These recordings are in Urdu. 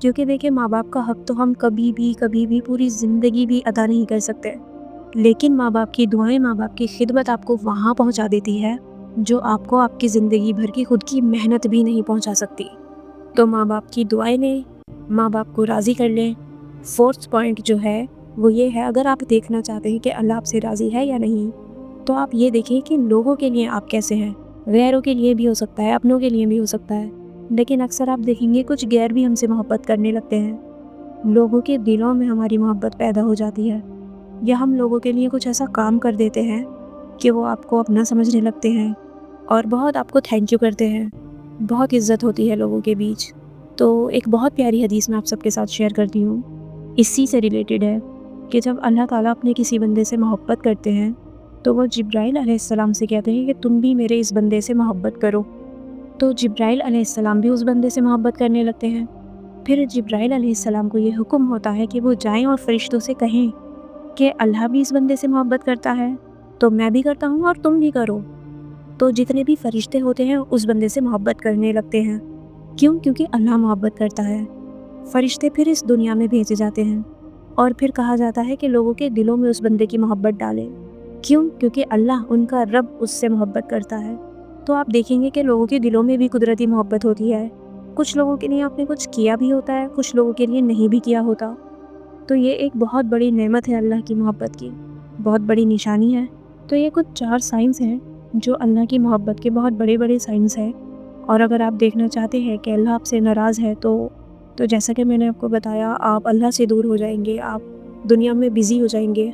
کیونکہ دیکھیں ماں باپ کا حق تو ہم کبھی بھی پوری زندگی بھی ادا نہیں کر سکتے، لیکن ماں باپ کی دعائیں، ماں باپ کی خدمت آپ کو وہاں پہنچا دیتی ہے جو آپ کو آپ کی زندگی بھر کی خود کی محنت بھی نہیں پہنچا سکتی۔ تو ماں باپ کی دعائیں لیں، ماں باپ کو راضی کر لیں۔ فورتھ پوائنٹ جو ہے وہ یہ ہے، اگر آپ دیکھنا چاہتے ہیں کہ اللہ آپ سے راضی ہے یا نہیں، تو آپ یہ دیکھیں کہ لوگوں کے لیے آپ کیسے ہیں۔ غیروں کے لیے بھی ہو سکتا ہے، اپنوں کے لیے بھی ہو سکتا ہے، لیکن اکثر آپ دیکھیں گے کچھ غیر بھی ہم سے محبت کرنے لگتے ہیں۔ لوگوں کے دلوں میں ہماری محبت پیدا ہو جاتی ہے، یا ہم لوگوں کے لیے کچھ ایسا کام کر دیتے ہیں کہ وہ آپ کو اپنا سمجھنے لگتے ہیں اور بہت آپ کو تھینک یو کرتے ہیں، بہت عزت ہوتی ہے لوگوں کے بیچ۔ تو ایک بہت پیاری حدیث میں آپ سب کے ساتھ شیئر کرتی ہوں، اسی سے ریلیٹڈ ہے کہ جب اللہ تعالیٰ اپنے کسی بندے سے محبت کرتے ہیں تو وہ جبرائیل علیہ السلام سے کہتے ہیں کہ تم بھی میرے اس بندے سے محبت کرو۔ تو جبرائیل علیہ السلام بھی اس بندے سے محبت کرنے لگتے ہیں۔ پھر جبرائیل علیہ السلام کو یہ حکم ہوتا ہے کہ وہ جائیں اور فرشتوں سے کہیں کہ اللہ بھی اس بندے سے محبت کرتا ہے تو میں بھی کرتا ہوں اور تم بھی کرو۔ تو جتنے بھی فرشتے ہوتے ہیں اس بندے سے محبت کرنے لگتے ہیں۔ کیوں؟ کیونکہ اللہ محبت کرتا ہے۔ فرشتے پھر اس دنیا میں بھیجے جاتے ہیں اور پھر کہا جاتا ہے کہ لوگوں کے دلوں میں اس بندے کی محبت ڈالیں۔ کیوں؟ کیونکہ اللہ، ان کا رب، اس سے محبت کرتا ہے۔ تو آپ دیکھیں گے کہ لوگوں کے دلوں میں بھی قدرتی محبت ہوتی ہے۔ کچھ لوگوں کے لیے آپ نے کچھ کیا بھی ہوتا ہے، کچھ لوگوں کے لیے نہیں بھی کیا ہوتا۔ تو یہ ایک بہت بڑی نعمت ہے اللہ کی محبت کی، بہت بڑی نشانی ہے۔ تو یہ کچھ 4 سائنس ہیں جو اللہ کی محبت کے بہت بڑے بڑے سائنس ہیں۔ اور اگر آپ دیکھنا چاہتے ہیں کہ اللہ آپ سے ناراض ہے تو جیسا کہ میں نے آپ کو بتایا، آپ اللہ سے دور ہو جائیں گے، آپ دنیا میں بزی ہو جائیں گے،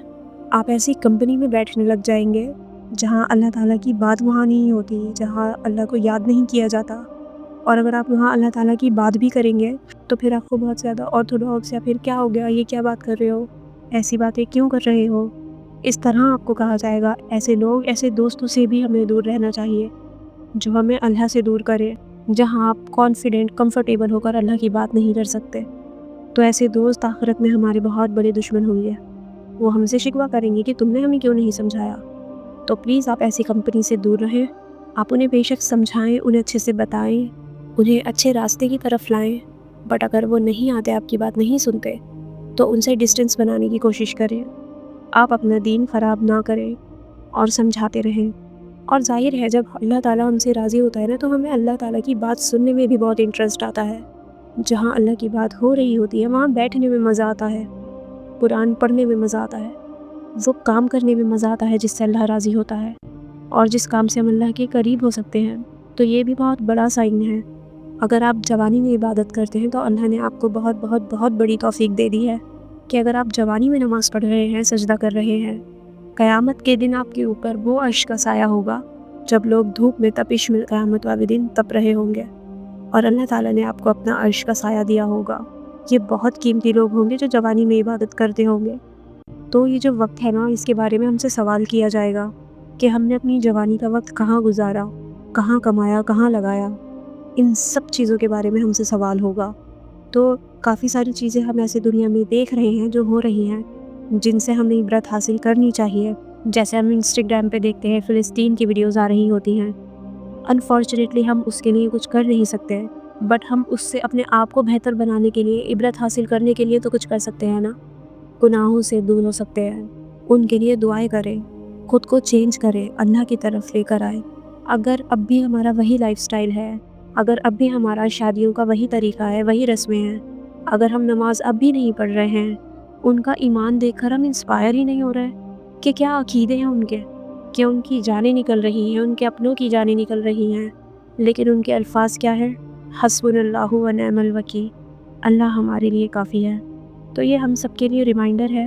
آپ ایسی کمپنی میں بیٹھنے لگ جائیں گے جہاں اللہ تعالیٰ کی بات وہاں نہیں ہوتی، جہاں اللہ کو یاد نہیں کیا جاتا۔ اور اگر آپ وہاں اللہ تعالیٰ کی بات بھی کریں گے تو پھر آپ کو بہت زیادہ آرتھوڈاکس یا پھر کیا ہو گیا، یہ کیا بات کر رہے ہو، ایسی باتیں کیوں کر رہے ہو، اس طرح آپ کو کہا جائے گا۔ ایسے لوگ، ایسے دوستوں سے بھی ہمیں دور رہنا چاہیے جو ہمیں اللہ سے دور کرے، جہاں آپ کانفیڈنٹ، کمفرٹیبل ہو کر اللہ کی بات نہیں کر سکتے۔ تو ایسے دوست آخرت میں ہمارے بہت بڑے دشمن ہوں گے، وہ ہم سے شکوہ کریں گے کہ تم نے ہمیں کیوں نہیں سمجھایا۔ تو پلیز آپ ایسی کمپنی سے دور رہیں۔ آپ انہیں بے شک سمجھائیں، انہیں اچھے سے بتائیں، انہیں اچھے راستے کی طرف لائیں، بٹ اگر وہ نہیں آتے، آپ کی بات نہیں سنتے، تو ان سے ڈسٹینس بنانے کی کوشش کریں۔ آپ اپنا دین خراب نہ کریں اور سمجھاتے رہیں۔ اور ظاہر ہے جب اللہ تعالیٰ ہم سے راضی ہوتا ہے نا، تو ہمیں اللہ تعالیٰ کی بات سننے میں بھی بہت انٹرسٹ آتا ہے۔ جہاں اللہ کی بات ہو رہی ہوتی ہے وہاں بیٹھنے میں مزہ آتا ہے، قرآن پڑھنے میں مزہ آتا ہے، وہ کام کرنے میں مزہ آتا ہے جس سے اللہ راضی ہوتا ہے اور جس کام سے ہم اللہ کے قریب ہو سکتے ہیں۔ تو یہ بھی بہت بڑا سائن ہے۔ اگر آپ جوانی میں عبادت کرتے ہیں تو اللہ نے آپ کو بہت بہت بہت بڑی توفیق دے دی ہے کہ اگر آپ جوانی میں نماز پڑھ رہے ہیں، سجدہ کر رہے ہیں، قیامت کے دن آپ کے اوپر وہ عرش کا سایہ ہوگا جب لوگ دھوپ میں، تپش میں قیامت والے دن تپ رہے ہوں گے، اور اللہ تعالیٰ نے آپ کو اپنا عرش کا سایہ دیا ہوگا۔ یہ بہت قیمتی لوگ ہوں گے جو جوانی میں عبادت کرتے ہوں گے۔ تو یہ جو وقت ہے نا، اس کے بارے میں ہم سے سوال کیا جائے گا کہ ہم نے اپنی جوانی کا وقت کہاں گزارا، کہاں کمایا، کہاں لگایا۔ ان سب چیزوں کے بارے میں ہم سے سوال ہوگا۔ تو کافی ساری چیزیں ہم ایسے دنیا میں دیکھ رہے ہیں جو ہو رہی ہیں، جن سے ہمیں عبرت حاصل کرنی چاہیے۔ جیسے ہم انسٹاگرام پہ دیکھتے ہیں فلسطین کی ویڈیوز آ رہی ہوتی ہیں، انفارچونیٹلی ہم اس کے لیے کچھ کر نہیں سکتے، بٹ ہم اس سے اپنے آپ کو بہتر بنانے کے لیے، عبرت حاصل کرنے کے لیے تو کچھ کر سکتے ہیں نا۔ گناہوں سے دور ہو سکتے ہیں، ان کے لیے دعائیں کریں، خود کو چینج کریں، اللہ کی طرف لے کر آئیں۔ اگر اب بھی ہمارا وہی لائف سٹائل ہے، اگر اب بھی ہمارا شادیوں کا وہی طریقہ ہے، وہی رسمیں ہیں، اگر ہم نماز اب بھی نہیں پڑھ رہے ہیں، ان کا ایمان دیکھ کر ہم انسپائر ہی نہیں ہو رہے کہ کیا عقیدے ہیں ان کے، کہ ان کی جانیں نکل رہی ہیں، ان کے اپنوں کی جانیں نکل رہی ہیں، لیکن ان کے الفاظ کیا ہیں؟ حسبنا اللہ و نعم الوکیل، اللہ ہمارے لیے کافی ہے۔ تو یہ ہم سب کے لیے ریمائنڈر ہے۔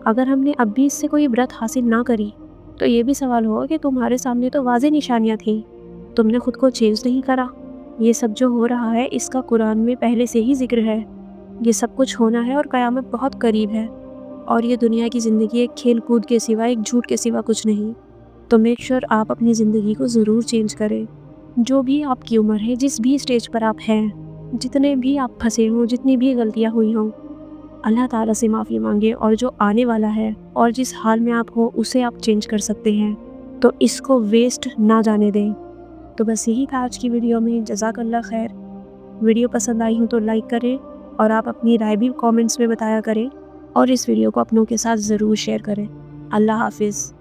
اگر ہم نے اب بھی اس سے کوئی عبرت حاصل نہ کری تو یہ بھی سوال ہوگا کہ تمہارے سامنے تو واضح نشانیاں تھیں، تم نے خود کو چینج نہیں کرا۔ یہ سب جو ہو رہا ہے اس کا قرآن میں پہلے سے ہی ذکر ہے، یہ سب کچھ ہونا ہے اور قیامت بہت قریب ہے، اور یہ دنیا کی زندگی ایک کھیل کود کے سوا، ایک جھوٹ کے سوا کچھ نہیں۔ تو میک شور آپ اپنی زندگی کو ضرور چینج کریں۔ جو بھی آپ کی عمر ہے، جس بھی اسٹیج پر آپ ہیں، جتنے بھی آپ پھنسے ہوں، جتنی بھی غلطیاں ہوئی ہوں، اللہ تعالیٰ سے معافی مانگیں، اور جو آنے والا ہے اور جس حال میں آپ ہو اسے آپ چینج کر سکتے ہیں، تو اس کو ویسٹ نہ جانے دیں۔ تو بس یہی تھا آج کی ویڈیو میں۔ جزاک اللہ خیر۔ ویڈیو پسند آئی ہوں تو لائک کریں اور آپ اپنی رائے بھی کامنٹس میں بتایا کریں، اور اس ویڈیو کو اپنوں کے ساتھ ضرور شیئر کریں۔ اللہ حافظ۔